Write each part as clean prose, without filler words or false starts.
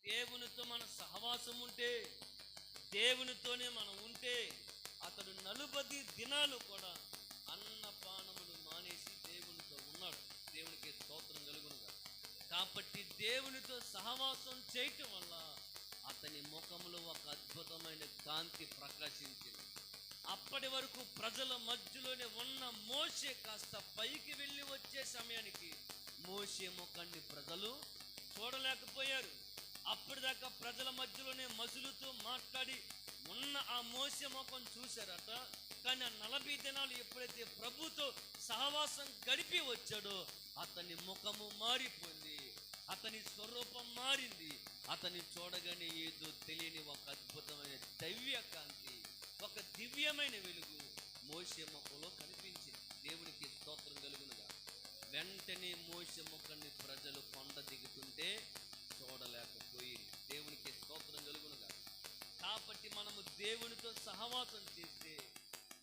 దేవునితో మన సహవాసం ఉంటే, దేవునితోనే మనం ఉంటే, అతడు 40 దినాలు కూడా అన్నపానములు మానేసి దేవునితో ఉన్నాడు. దేవునికి స్తోత్రం కలుగునుగా. కాబట్టి దేవునితో సహవాసం చేయటం వల్ల అతని ముఖంలో ఒక అద్భుతమైన కాంతి ప్రకాశించింది. అప్పటి వరకు ప్రజల మధ్యలోనే ఉన్న మోషే కాస్త పైకి వెళ్ళి వచ్చే సమయానికి మోషే ముఖాన్ని ప్రజలు చూడలేకపోయారు. అప్పటిదాకా ప్రజల మధ్యలోనే మసులుతూ మాట్లాడి ఉన్న ఆ మోషే ముఖం చూశారట. కానీ ఆ 40 దినాలు ఎప్పుడైతే ప్రభుతో సహవాసం గడిపి వచ్చాడో అతని ముఖము మారిపోయింది, అతని స్వరూపం మారింది. అతని చూడగానే ఏదో తెలియని ఒక అద్భుతమైన దైవ్య కాంతి, ఒక దివ్యమైన వెలుగు మోషే ముఖంలో కనిపించింది. దేవునికి స్తోత్రం కలుగునుగా. వెంటనే మోషే ముఖాన్ని ప్రజలు కొండ దిగుతుంటే చూడలేకపోయింది. దేవునికి స్తోత్రం కలుగునుగా. కాబట్టి మనము దేవునితో సహవాసం చేస్తే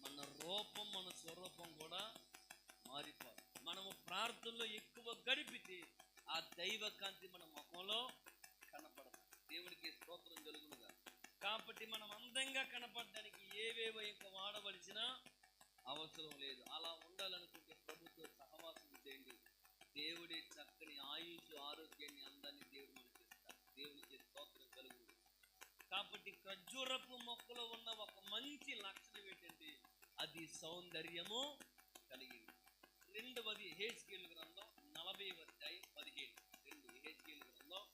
మన రూపం, మన స్వరూపం కూడా మారిపోదు. మనము ప్రార్థనలో ఎక్కువ గడిపితే ఆ దైవ కాంతి మన ముఖంలో కనపడదు. దేవునికి స్తోత్రం కలుగునుగా. కాబట్టి మనం అందంగా కనపడడానికి ఏవేవో ఇంకా వాడవలసిన అవసరం లేదు. అలా ఉండాలనుకుంటే ప్రభుత్వ సహవాసం చేయండి. దేవుడి చక్కని ఆయుష్, ఆరోగ్యాన్ని, అందాన్ని దేవుడు మనకి ఇస్తాడు. దేవునికి స్తోత్రం కలుగును. కాబట్టి ఖర్జూరపు మొక్కలో ఉన్న ఒక మంచి లక్షణం ఏంటంటే అది సౌందర్యము కలిగింది. రెండవది యెహెజ్కేలు గ్రంథం 40:15. యెహెజ్కేలు గ్రంథం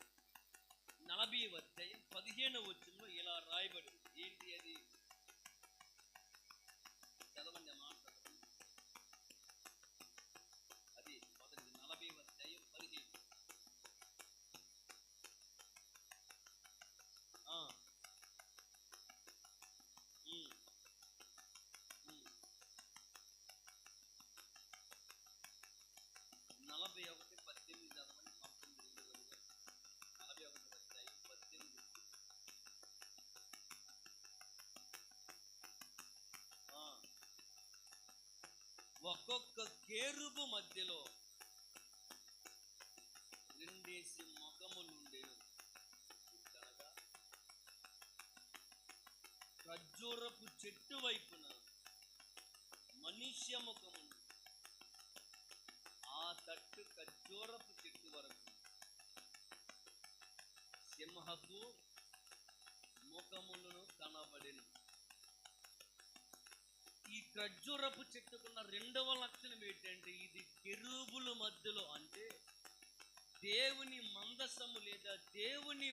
40:15 ఇలా రాయబడి ఏంటి అది? చదవండి ఆ మాట. అది మొదటి 40:15. ఒక్కొక్క కేరుబు మధ్యలో 2 ముఖములుండెను. కనుక ఖర్జూరపు చెట్టు వైపున మనుష్య ముఖమును, ఆ తట్టు ఖర్జూరపు చెట్టు వరకు సింహపు ముఖములను కనబడెను. ఈ ఖర్జూరపు చెట్టుకున్న రెండవ లక్షణం ఏంటంటే ఇది కెరూబుల మధ్యలో, అంటే దేవుని మందసము లేదా దేవుని